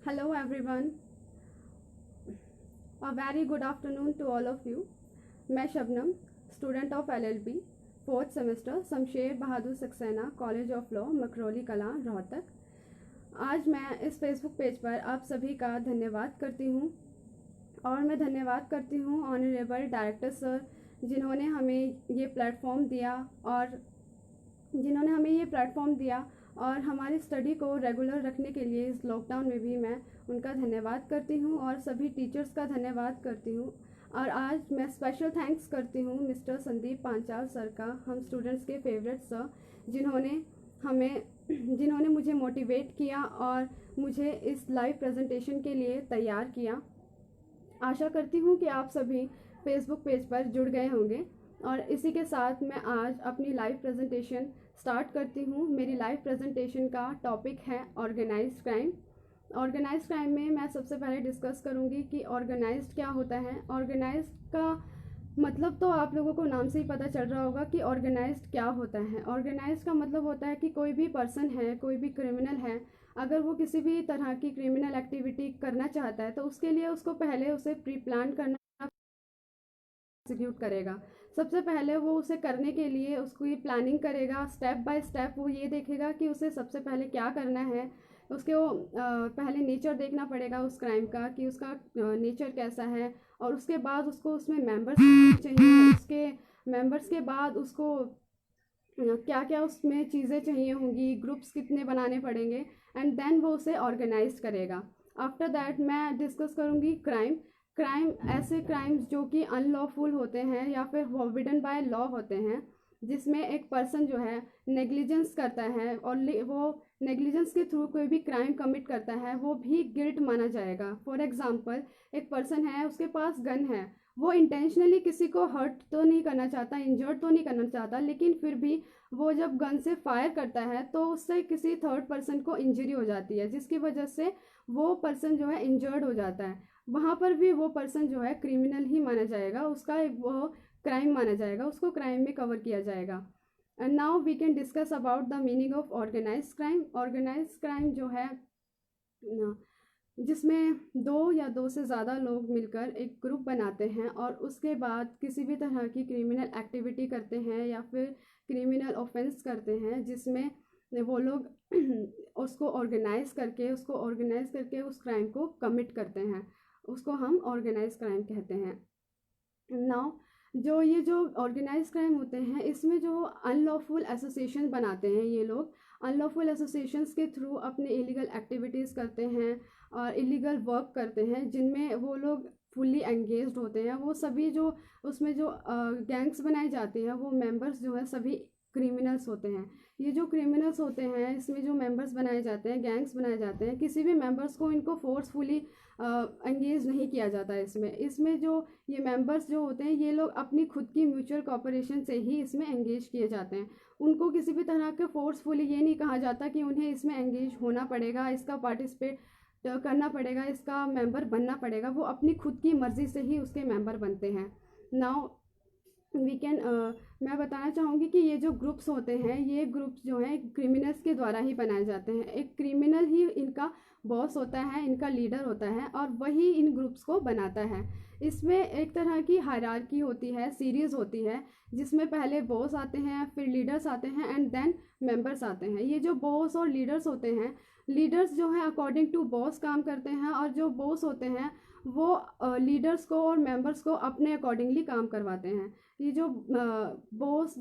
Hello everyone, a very good afternoon to all of you. मैं Shabnam, student of LLB, fourth semester, Shamsher Bahadur Saxena college of law, Makrauli Kalan, Rohtak. आज मैं इस Facebook page पर आप सभी का धन्यवाद करती हूँ और मैं धन्यवाद करती हूँ ऑनरेबल डायरेक्टर सर जिन्होंने हमें ये प्लेटफॉर्म दिया और हमारी स्टडी को रेगुलर रखने के लिए इस लॉकडाउन में भी मैं उनका धन्यवाद करती हूँ और सभी टीचर्स का धन्यवाद करती हूँ। और आज मैं स्पेशल थैंक्स करती हूँ मिस्टर संदीप पांचाल सर का, हम स्टूडेंट्स के फेवरेट सर, जिन्होंने मुझे मोटिवेट किया और मुझे इस लाइव प्रेजेंटेशन के लिए तैयार किया। आशा करती हूँ कि आप सभी फेसबुक पेज पर जुड़ गए होंगे और इसी के साथ मैं आज अपनी लाइव प्रेजेंटेशन स्टार्ट करती हूँ। मेरी लाइव प्रेजेंटेशन का टॉपिक है ऑर्गेनाइज्ड क्राइम। ऑर्गेनाइज्ड क्राइम में मैं सबसे पहले डिस्कस करूँगी कि ऑर्गेनाइज्ड क्या होता है। ऑर्गेनाइज्ड का मतलब तो आप लोगों को नाम से ही पता चल रहा होगा कि ऑर्गेनाइज्ड क्या होता है। ऑर्गेनाइज्ड का मतलब होता है कि कोई भी पर्सन है, कोई भी क्रिमिनल है, अगर वो किसी भी तरह की क्रिमिनल एक्टिविटी करना चाहता है तो उसके लिए उसको पहले उसे प्री प्लान करना एग्जीक्यूट करेगा। सबसे पहले वो उसे करने के लिए उसकी प्लानिंग करेगा, स्टेप बाय स्टेप वो ये देखेगा कि उसे सबसे पहले क्या करना है। उसके वो पहले नेचर देखना पड़ेगा उस क्राइम का कि उसका नेचर कैसा है और उसके बाद उसको उसमें मेंबर्स चाहिए। उसके मेंबर्स के बाद उसको क्या क्या उसमें चीज़ें चाहिए होंगी, ग्रुप्स कितने बनाने पड़ेंगे एंड देन वो उसे ऑर्गेनाइज करेगा। आफ्टर दैट मैं डिस्कस करूँगी क्राइम ऐसे क्राइम्स जो कि अनलॉफुल होते हैं या फिर फॉरबिडन बाय लॉ होते हैं, जिसमें एक पर्सन जो है नेग्लिजेंस करता है और वो नेग्लिजेंस के थ्रू कोई भी क्राइम कमिट करता है, वो भी गिल्ट माना जाएगा। फॉर एग्जांपल, एक पर्सन है, उसके पास गन है, वो इंटेंशनली किसी को हर्ट तो नहीं करना चाहता, इंजर्ड तो नहीं करना चाहता, लेकिन फिर भी वो जब गन से फायर करता है तो उससे किसी थर्ड पर्सन को इंजरी हो जाती है, जिसकी वजह से वो पर्सन जो है इंजर्ड हो जाता है। वहाँ पर भी वो पर्सन जो है क्रिमिनल ही माना जाएगा, उसका वो क्राइम माना जाएगा, उसको क्राइम में कवर किया जाएगा। And now we can discuss about the meaning of organize crime. Organize crime जो है जिसमें दो या दो से ज़्यादा लोग मिलकर एक ग्रुप बनाते हैं और उसके बाद किसी भी तरह की क्रिमिनल एक्टिविटी करते हैं या फिर क्रिमिनल ऑफेंस करते हैं, जिसमें वो लोग उसको ऑर्गेनाइज करके उस क्राइम को कमिट करते हैं, उसको हम ऑर्गेनाइज क्राइम कहते हैं। नाउ जो ऑर्गेनाइज क्राइम होते हैं, इसमें जो अनलॉफुल एसोसिएशन बनाते हैं, ये लोग अनलॉफुल एसोसिएशंस के थ्रू अपने इलीगल एक्टिविटीज़ करते हैं और इलीगल वर्क करते हैं, जिनमें वो लोग फुल्ली एंगेज्ड होते हैं। वो सभी जो उसमें जो गैंग्स बनाई जाती हैं, वो मेंबर्स जो है सभी क्रिमिनल्स होते हैं। ये जो क्रिमिनल्स होते हैं, इसमें जो मेंबर्स बनाए जाते हैं, गैंग्स बनाए जाते हैं, किसी भी मेंबर्स को इनको फोर्सफुली एंगेज नहीं किया जाता है। इसमें जो ये मेंबर्स जो होते हैं, ये लोग अपनी खुद की म्यूचुअल कॉपरेशन से ही इसमें एंगेज किए जाते हैं। उनको किसी भी तरह के फोर्सफुली ये नहीं कहा जाता कि उन्हें इसमें एंगेज होना पड़ेगा, इसका पार्टिसिपेट करना पड़ेगा, इसका मेंबर बनना पड़ेगा। वो अपनी खुद की मर्ज़ी से ही उसके मेंबर बनते हैं। नाउ मैं बताना चाहूँगी कि ये जो ग्रुप्स होते हैं, ये ग्रुप्स जो हैं क्रिमिनल्स के द्वारा ही बनाए जाते हैं। एक क्रिमिनल ही इनका बॉस होता है, इनका लीडर होता है और वही इन ग्रुप्स को बनाता है। इसमें एक तरह की हायरार्की होती है, सीरीज़ होती है, जिसमें पहले बॉस आते हैं, फिर लीडर्स आते हैं एंड देन मेंबर्स आते हैं। ये जो बॉस और लीडर्स होते हैं, लीडर्स जो हैं अकॉर्डिंग टू बॉस काम करते हैं और जो बॉस होते हैं वो लीडर्स को और मेंबर्स को अपने अकॉर्डिंगली काम करवाते हैं। ये जो बॉस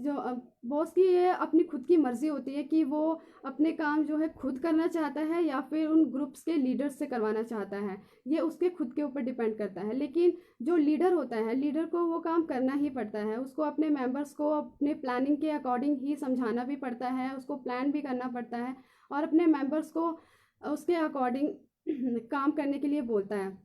की ये अपनी खुद की मर्ज़ी होती है कि वो अपने काम जो है खुद करना चाहता है या फिर उन ग्रुप्स के लीडर्स से करवाना चाहता है, ये उसके खुद के ऊपर डिपेंड करता है। लेकिन जो लीडर होता है, लीडर को वो काम करना ही पड़ता है, उसको अपने मेंबर्स को अपने प्लानिंग के अकॉर्डिंग ही समझाना भी पड़ता है, उसको प्लान भी करना पड़ता है और अपने मेंबर्स को उसके अकॉर्डिंग काम करने के लिए बोलता है।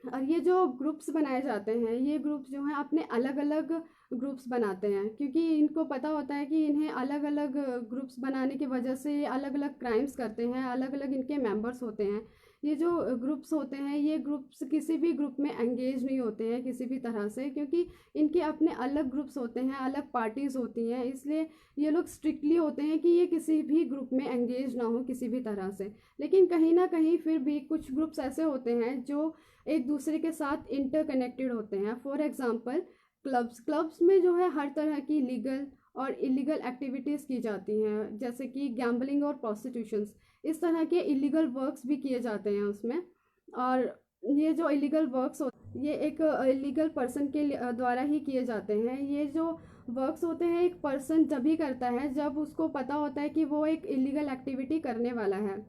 और ये जो ग्रुप्स बनाए जाते हैं, ये ग्रुप्स जो हैं अपने अलग अलग ग्रुप्स बनाते हैं, क्योंकि इनको पता होता है कि इन्हें अलग अलग ग्रुप्स बनाने की वजह से ये अलग अलग क्राइम्स करते हैं, अलग अलग इनके मेंबर्स होते हैं। ये जो ग्रुप्स होते हैं, ये ग्रुप्स किसी भी ग्रुप में एंगेज नहीं होते हैं किसी भी तरह से, क्योंकि इनके अपने अलग ग्रुप्स होते हैं, अलग पार्टीज़ होती हैं, इसलिए ये लोग स्ट्रिक्टली होते हैं कि ये किसी भी ग्रुप में एंगेज ना हो किसी भी तरह से। लेकिन कहीं ना कहीं फिर भी कुछ ग्रुप्स ऐसे होते हैं जो एक दूसरे के साथ इंटरकनेक्टेड होते हैं। फॉर एग्जांपल क्लब्स में जो है हर तरह की लीगल और इलीगल एक्टिविटीज़ की जाती हैं, जैसे कि गैम्बलिंग और प्रोस्टिट्यूशंस, इस तरह के इलीगल वर्क्स भी किए जाते हैं उसमें। और ये जो इलीगल वर्क्स होते ये एक इलीगल पर्सन के द्वारा ही किए जाते हैं। ये जो वर्क्स होते हैं एक पर्सन जब ही करता है जब उसको पता होता है कि वो एक इलीगल एक्टिविटी करने वाला है।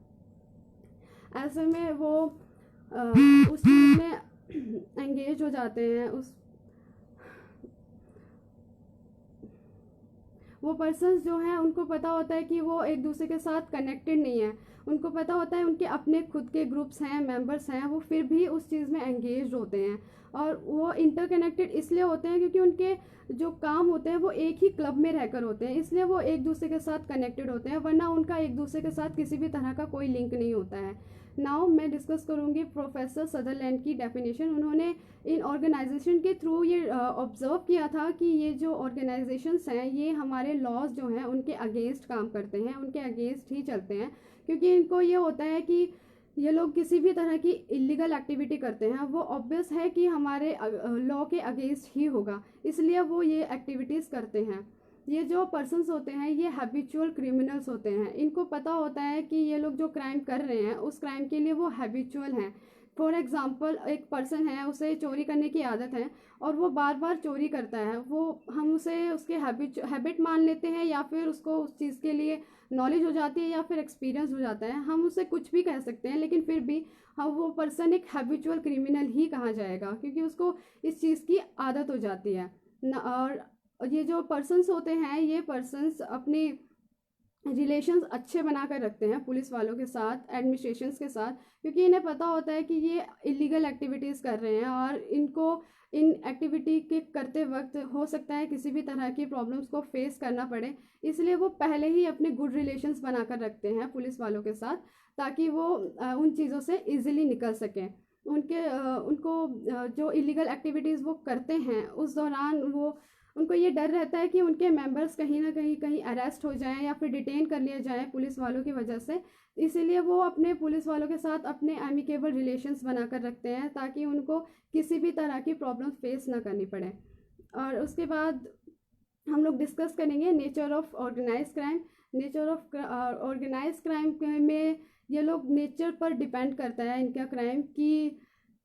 ऐसे में वो उस चीज़ में एंगेज हो जाते हैं। वो पर्सन्स जो हैं उनको पता होता है कि वो एक दूसरे के साथ कनेक्टेड नहीं है, उनको पता होता है उनके अपने खुद के ग्रुप्स हैं, मेंबर्स हैं, वो फिर भी उस चीज़ में एंगेज होते हैं। और वो इंटरकनेक्टेड इसलिए होते हैं क्योंकि उनके जो काम होते हैं वो एक ही क्लब में रहकर होते हैं, इसलिए वो एक दूसरे के साथ कनेक्टेड होते हैं, वरना उनका एक दूसरे के साथ किसी भी तरह का कोई लिंक नहीं होता है। नाउ मैं डिस्कस करूँगी प्रोफेसर सदरलैंड की डेफिनेशन। उन्होंने इन ऑर्गेनाइजेशन के थ्रू ये ऑब्ज़र्व किया था कि ये जो ऑर्गेनाइजेशंस हैं ये हमारे लॉज जो हैं उनके अगेंस्ट काम करते हैं, उनके अगेंस्ट ही चलते हैं, क्योंकि इनको ये होता है कि ये लोग किसी भी तरह की इलीगल एक्टिविटी करते हैं वो ऑब्वियस है कि हमारे लॉ के अगेंस्ट ही होगा, इसलिए वो ये एक्टिविटीज़ करते हैं। ये जो पर्सन्स होते हैं ये हैबिचुअल क्रिमिनल्स होते हैं, इनको पता होता है कि ये लोग जो क्राइम कर रहे हैं उस क्राइम के लिए वो हैबिचुअल हैं। फॉर एग्ज़ाम्पल एक पर्सन है, उसे चोरी करने की आदत है और वो बार बार चोरी करता है, वो हम उसे उसके हैबिट मान लेते हैं, या फिर उसको उस चीज़ के लिए नॉलेज हो जाती है, या फिर एक्सपीरियंस हो जाता है, हम उसे कुछ भी कह सकते हैं, लेकिन फिर भी हम वो पर्सन एक हैबिचुअल क्रिमिनल ही कहा जाएगा, क्योंकि उसको इस चीज़ की आदत हो जाती है और ये जो पर्सन्स होते हैं ये पर्सन्स अपनी रिलेशंस अच्छे बना कर रखते हैं पुलिस वालों के साथ, एडमिनिस्ट्रेशंस के साथ, क्योंकि इन्हें पता होता है कि ये इलीगल एक्टिविटीज़ कर रहे हैं और इनको इन एक्टिविटी के करते वक्त हो सकता है किसी भी तरह की प्रॉब्लम्स को फेस करना पड़े, इसलिए वो पहले ही अपने गुड रिलेशंस बना कर रखते हैं पुलिस वालों के साथ, ताकि वो उन चीज़ों से ईजिली निकल सकें। उनको जो इलीगल एक्टिविटीज़ वो करते हैं उस दौरान वो उनको ये डर रहता है कि उनके मेंबर्स कहीं ना कहीं अरेस्ट हो जाएं या फिर डिटेन कर लिए जाएं पुलिस वालों की वजह से, इसीलिए वो अपने पुलिस वालों के साथ अपने एमिकेबल रिलेशंस बनाकर रखते हैं ताकि उनको किसी भी तरह की प्रॉब्लम फेस ना करनी पड़े। और उसके बाद हम लोग डिस्कस करेंगे nature of organize crime. Nature of organize crime में ये लोग नेचर पर डिपेंड करता है इनका क्राइम, कि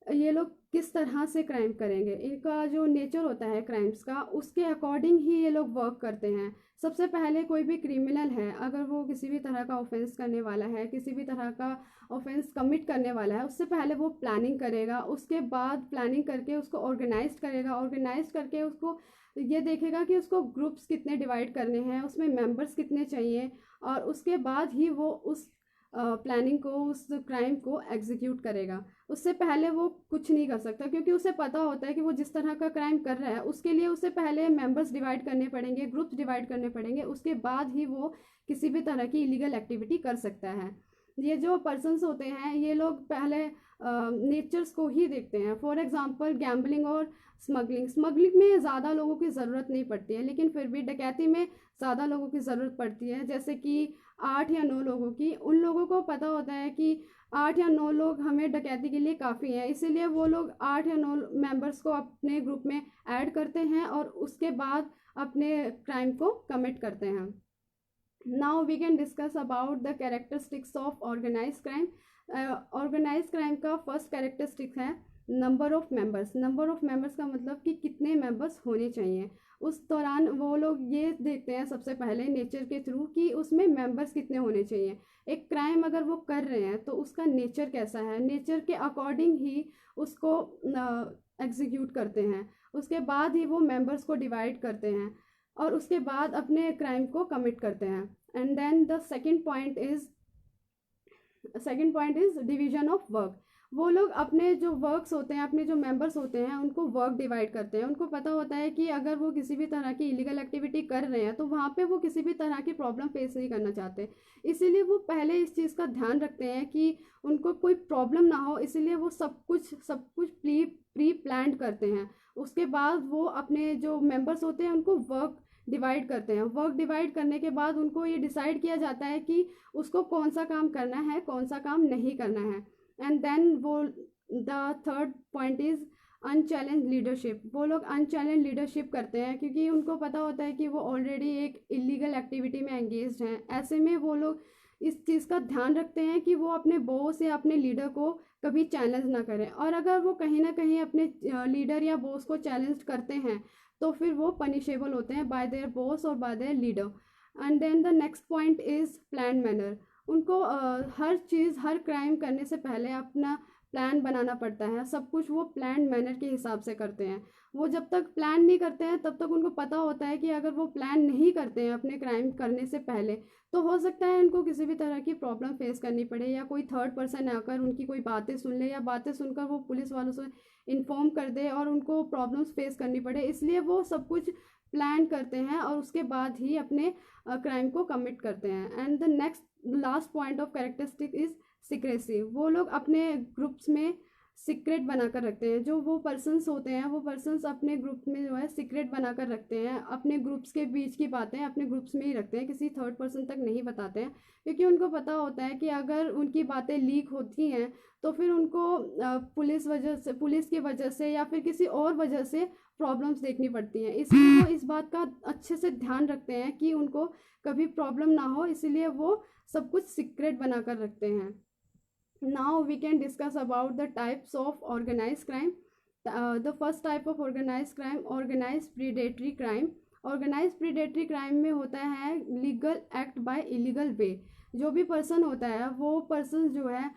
ये लोग किस तरह से क्राइम करेंगे, इनका जो नेचर होता है क्राइम्स का उसके अकॉर्डिंग ही ये लोग वर्क करते हैं। सबसे पहले कोई भी क्रिमिनल है अगर वो किसी भी तरह का ऑफेंस करने वाला है, किसी भी तरह का ऑफेंस कमिट करने वाला है, उससे पहले वो प्लानिंग करेगा, उसके बाद प्लानिंग करके उसको ऑर्गेनाइज करेगा, ऑर्गेनाइज करके उसको ये देखेगा कि उसको ग्रुप्स कितने डिवाइड करने हैं, उसमें मेंबर्स कितने चाहिए, और उसके बाद ही वो उस प्लानिंग को, उस क्राइम को एग्जीक्यूट करेगा। उससे पहले वो कुछ नहीं कर सकता, क्योंकि उसे पता होता है कि वो जिस तरह का क्राइम कर रहा है उसके लिए उसे पहले मेंबर्स डिवाइड करने पड़ेंगे, ग्रुप्स डिवाइड करने पड़ेंगे, उसके बाद ही वो किसी भी तरह की इलीगल एक्टिविटी कर सकता है। ये जो पर्सन्स होते हैं ये लोग पहले नेचर्स को ही देखते हैं। फॉर एग्जांपल गैम्बलिंग और स्मगलिंग में ज़्यादा लोगों की ज़रूरत नहीं पड़ती है, लेकिन फिर भी डकैती में ज़्यादा लोगों की ज़रूरत पड़ती है, जैसे कि 8 या 9 लोगों की। उन लोगों को पता होता है कि 8 या 9 लोग हमें डकैती के लिए काफ़ी हैं, इसीलिए वो लोग 8 या 9 मेंबर्स को अपने ग्रुप में ऐड करते हैं और उसके बाद अपने क्राइम को कमिट करते हैं। Now we can discuss about the characteristics of organize crime. Organize crime का फर्स्ट कैरेक्टरिस्टिक है number of members. Number of members का मतलब कि कितने मेंबर्स होने चाहिए। उस दौरान वो लोग ये देखते हैं सबसे पहले नेचर के थ्रू कि उसमें मेंबर्स कितने होने चाहिए। एक क्राइम अगर वो कर रहे हैं तो उसका नेचर कैसा है, नेचर के अकॉर्डिंग ही उसको एग्जीक्यूट करते हैं, उसके बाद ही वो मेंबर्स को डिवाइड करते हैं और उसके बाद अपने क्राइम को कमिट करते हैं। And then the second point is division of work. वो लोग अपने जो वर्क्स होते हैं, अपने जो मेंबर्स होते हैं, उनको वर्क डिवाइड करते हैं। उनको पता होता है कि अगर वो किसी भी तरह की इलीगल एक्टिविटी कर रहे हैं तो वहाँ पे वो किसी भी तरह की प्रॉब्लम फेस नहीं करना चाहते। इसीलिए वो पहले इस चीज़ का ध्यान रखते हैं कि उनको कोई प्रॉब्लम ना हो, इसीलिए वो सब कुछ प्री प्लान्ड करते हैं। उसके बाद वो अपने जो मेंबर्स होते हैं उनको वर्क डिवाइड करते हैं। वर्क डिवाइड करने के बाद उनको ये डिसाइड किया जाता है कि उसको कौन सा काम करना है, कौन सा काम नहीं करना है। एंड देन वो the third point is unchallenged leadership. वो लोग अनचैलेंज लीडरशिप करते हैं क्योंकि उनको पता होता है कि वो ऑलरेडी एक इलीगल एक्टिविटी में एंगेज्ड हैं। ऐसे में वो लोग इस चीज़ का ध्यान रखते हैं कि वो अपने बॉस या अपने लीडर को कभी चैलेंज ना करें, और अगर वो कहीं ना कहीं अपने लीडर या बॉस को चैलेंज करते हैं तो फिर वो पनिशेबल होते हैं बाय देयर बॉस और by their leader. And then the next point is plan manner. उनको हर चीज़, हर क्राइम करने से पहले अपना प्लान बनाना पड़ता है। सब कुछ वो प्लान मैनर के हिसाब से करते हैं। वो जब तक प्लान नहीं करते हैं तब तक उनको पता होता है कि अगर वो प्लान नहीं करते हैं अपने क्राइम करने से पहले तो हो सकता है उनको किसी भी तरह की प्रॉब्लम फेस करनी पड़े, या कोई थर्ड पर्सन आकर उनकी कोई बातें सुन ले, या बातें सुनकर वो पुलिस वालों से इन्फॉर्म कर दे और उनको प्रॉब्लम्स फेस करनी पड़े। इसलिए वो सब कुछ प्लान करते हैं और उसके बाद ही अपने क्राइम को कमिट करते हैं। And the next last point of characteristic is secrecy. वो लोग अपने ग्रुप्स में सीक्रेट बनाकर रखते हैं। जो वो पर्सन्स होते हैं, वो पर्सन्स अपने ग्रुप में जो है सीक्रेट बनाकर रखते हैं। अपने ग्रुप्स के बीच की बातें अपने ग्रुप्स में ही रखते हैं, किसी थर्ड पर्सन तक नहीं बताते हैं, क्योंकि उनको पता होता है कि अगर उनकी बातें लीक होती हैं तो फिर उनको पुलिस की वजह से या फिर किसी और वजह से प्रॉब्लम्स देखनी पड़ती हैं। इसलिए वो इस बात का अच्छे से ध्यान रखते हैं कि उनको कभी प्रॉब्लम ना हो, इसीलिए वो सब कुछ सीक्रेट बनाकर रखते हैं। Now we can discuss about the types of organized crime. The first type of organized crime, organized predatory crime. Organize predatory crime में होता है legal act by illegal way. जो भी पर्सन होता है, वो पर्सन जो है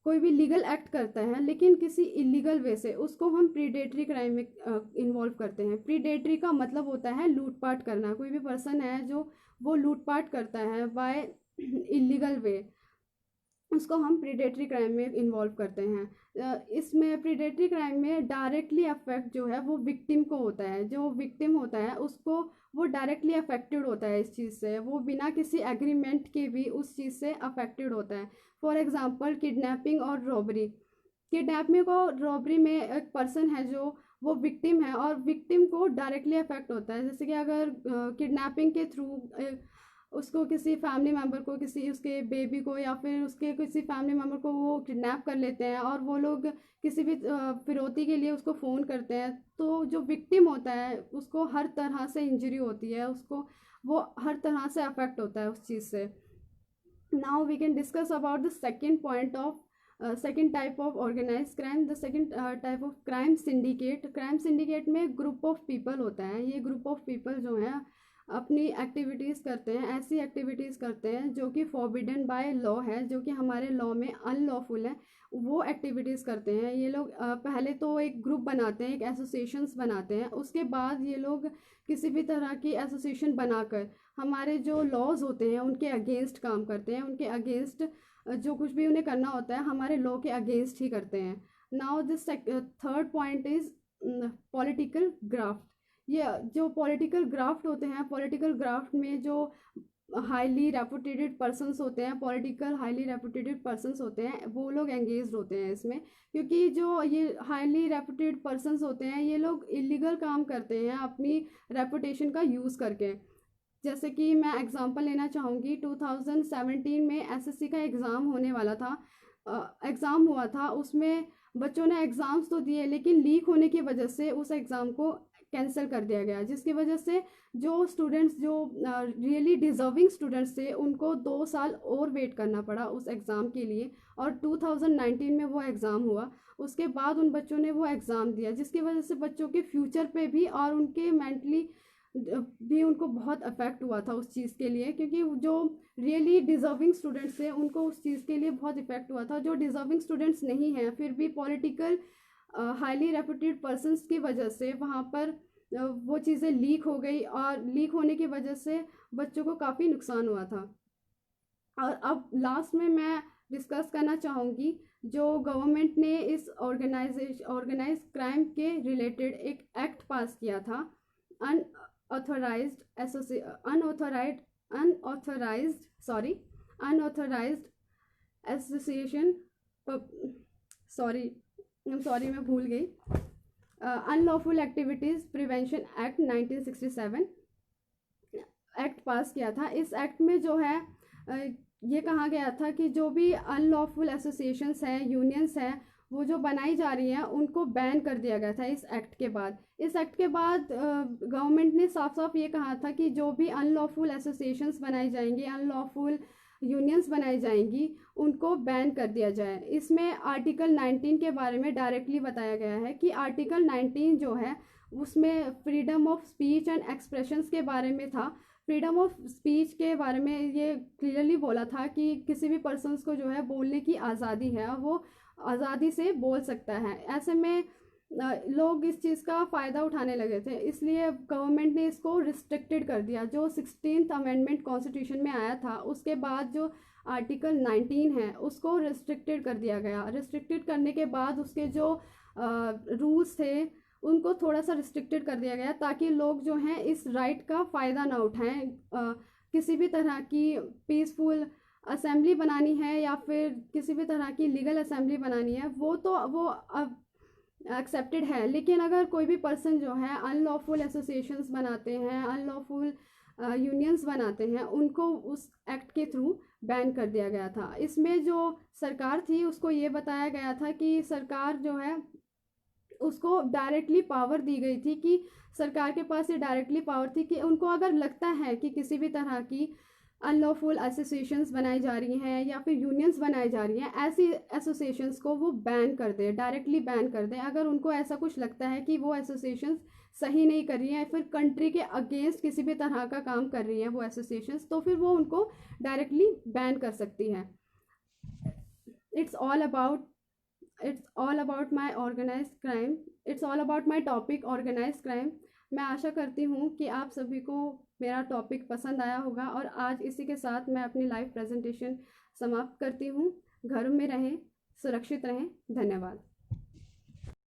कोई भी लीगल एक्ट करता है लेकिन किसी इलीगल वे से, उसको हम प्रीडेटरी क्राइम में इन्वॉल्व करते हैं। प्रीडेटरी का मतलब होता है लूटपाट करना। कोई भी पर्सन है जो वो लूटपाट करता है बाय इलीगल वे, उसको हम प्रीडेटरी क्राइम में इन्वॉल्व करते हैं। इसमें प्रीडेटरी क्राइम में डायरेक्टली अफेक्ट जो है वो विक्टिम को होता है। जो विक्टिम होता है उसको वो डायरेक्टली अफेक्टेड होता है इस चीज़ से, वो बिना किसी एग्रीमेंट के भी उस चीज़ से अफेक्टेड होता है। फॉर एग्जांपल किडनैपिंग और रॉबरी। किडनैपिंग और रॉबरी में एक पर्सन है जो वो विक्टिम है और विक्टिम को डायरेक्टली अफेक्ट होता है। जैसे कि अगर किडनैपिंग के थ्रू उसको किसी फैमिली मेम्बर को, किसी उसके बेबी को या फिर उसके किसी फैमिली मेम्बर को वो किडनैप कर लेते हैं और वो लोग किसी भी फिरौती के लिए उसको फ़ोन करते हैं, तो जो विक्टिम होता है उसको हर तरह से इंजरी होती है, उसको वो हर तरह से अफेक्ट होता है उस चीज़ से। Now we can discuss about the second point of second type of organize crime. The second type of crime syndicate. Crime syndicate में ग्रुप ऑफ पीपल होता है। ये ग्रुप ऑफ पीपल जो है अपनी एक्टिविटीज़ करते हैं, ऐसी एक्टिविटीज़ करते हैं जो कि फॉरबिडन बाय लॉ है, जो कि हमारे लॉ में अनलॉफुल है, वो एक्टिविटीज़ करते हैं। ये लोग पहले तो एक ग्रुप बनाते हैं, एक एसोसिएशंस बनाते हैं, उसके बाद ये लोग किसी भी तरह की एसोसिएशन बनाकर हमारे जो लॉज होते हैं उनके अगेंस्ट काम करते हैं। उनके अगेंस्ट जो कुछ भी उन्हें करना होता है हमारे लॉ के अगेंस्ट ही करते हैं। Now this third point is political graft. ये जो पॉलिटिकल ग्राफ्ट होते हैं, पॉलिटिकल ग्राफ्ट में जो हाईली रेपुटेटेड पर्सन्स होते हैं, पॉलिटिकल हाईली रेपुटेटेड पर्सन्स होते हैं, वो लोग एंगेज होते हैं इसमें, क्योंकि जो ये हाईली रेपुटेड पर्सन्स होते हैं ये लोग इलीगल काम करते हैं अपनी रेपुटेशन का यूज़ करके। जैसे कि मैं एग्जांपल लेना चाहूँगी, 2017 में एसएससी का एग्ज़ाम होने वाला था, एग्ज़ाम हुआ था, उसमें बच्चों ने एग्ज़ाम्स तो दिए लेकिन लीक होने की वजह से उस एग्ज़ाम को कैंसिल कर दिया गया, जिसकी वजह से जो स्टूडेंट्स जो रियली डिज़र्विंग स्टूडेंट्स थे उनको 2 साल और वेट करना पड़ा उस एग्ज़ाम के लिए, और 2019 में वो एग्ज़ाम हुआ। उसके बाद उन बच्चों ने वो एग्ज़ाम दिया, जिसकी वजह से बच्चों के फ्यूचर पे भी और उनके मेंटली भी उनको बहुत अफेक्ट हुआ था उस चीज़ के लिए, क्योंकि जो रियली डिज़र्विंग स्टूडेंट्स थे उनको उस चीज़ के लिए बहुत इफेक्ट हुआ था। जो डिज़र्विंग स्टूडेंट्स नहीं हैं फिर भी पॉलिटिकल हाईली रेपुटेड पर्सन्स की वजह से वहाँ पर वो चीज़ें लीक हो गई, और लीक होने की वजह से बच्चों को काफ़ी नुकसान हुआ था। और अब लास्ट में मैं डिस्कस करना चाहूँगी। जो गवर्नमेंट ने इस ऑर्गेनाइज क्राइम के रिलेटेड एक एक्ट पास किया था, अनऑथराइज्ड एसोसिएशन, सॉरी मैं भूल गई, unlawful activities prevention act 1967 act पास किया था। इस एक्ट में जो है ये कहा गया था कि जो भी अनलॉफुल एसोसिएशंस हैं, यूनियंस हैं, वो जो बनाई जा रही हैं उनको बैन कर दिया गया था इस एक्ट के बाद। इस एक्ट के बाद गवर्नमेंट ने साफ साफ ये कहा था कि जो भी अनलॉफुल एसोसिएशंस बनाई जाएंगी, अनलॉफुल यूनियंस बनाई जाएंगी, उनको बैन कर दिया जाए। इसमें आर्टिकल 19 के बारे में डायरेक्टली बताया गया है कि आर्टिकल 19 जो है उसमें freedom of speech and expressions के बारे में था। फ्रीडम ऑफ स्पीच के बारे में ये क्लियरली बोला था कि किसी भी पर्सन्स को जो है बोलने की आज़ादी है और वो आज़ादी से बोल सकता है। ऐसे में लोग इस चीज़ का फ़ायदा उठाने लगे थे, इसलिए गवर्नमेंट ने इसको रिस्ट्रिक्टेड कर दिया। जो 16th अमेंडमेंट कॉन्स्टिट्यूशन में आया था उसके बाद जो आर्टिकल 19 है उसको रिस्ट्रिक्टेड कर दिया गया। रिस्ट्रिक्टेड करने के बाद उसके जो रूल्स थे उनको थोड़ा सा रिस्ट्रिक्टेड कर दिया गया ताकि लोग जो हैं इस राइट का फ़ायदा ना उठाएं। किसी भी तरह की पीसफुल असेंबली बनानी है या फिर किसी भी तरह की लीगल असेंबली बनानी है वो अब एक्सेप्टेड है, लेकिन अगर कोई भी पर्सन जो है अनलॉफुल एसोसिएशंस बनाते हैं, अनलॉफुल यूनियंस बनाते हैं, उनको उस एक्ट के थ्रू बैन कर दिया गया था। इसमें जो सरकार थी उसको ये बताया गया था कि सरकार जो है उसको डायरेक्टली पावर दी गई थी कि सरकार के पास ये डायरेक्टली पावर थी कि उनको अगर लगता है कि किसी भी तरह की अनलॉफुल एसोसिएशंस बनाई जा रही हैं या फिर यूनियंस बनाई जा रही हैं, ऐसी एसोसिएशंस को वो बैन कर दें, डायरेक्टली बैन कर दें। अगर उनको ऐसा कुछ लगता है कि वो एसोसिएशंस सही नहीं कर रही हैं, फिर कंट्री के अगेंस्ट किसी भी तरह का काम कर रही हैं वो एसोसिएशंस, तो फिर वो उनको डायरेक्टली बैन कर सकती है। It's all about my organize crime, it's all about my topic organize crime. मैं आशा करती हूँ कि आप सभी को मेरा टॉपिक पसंद आया होगा और आज इसी के साथ मैं अपनी लाइव प्रेजेंटेशन समाप्त करती हूँ। घर में रहें, सुरक्षित रहें। धन्यवाद।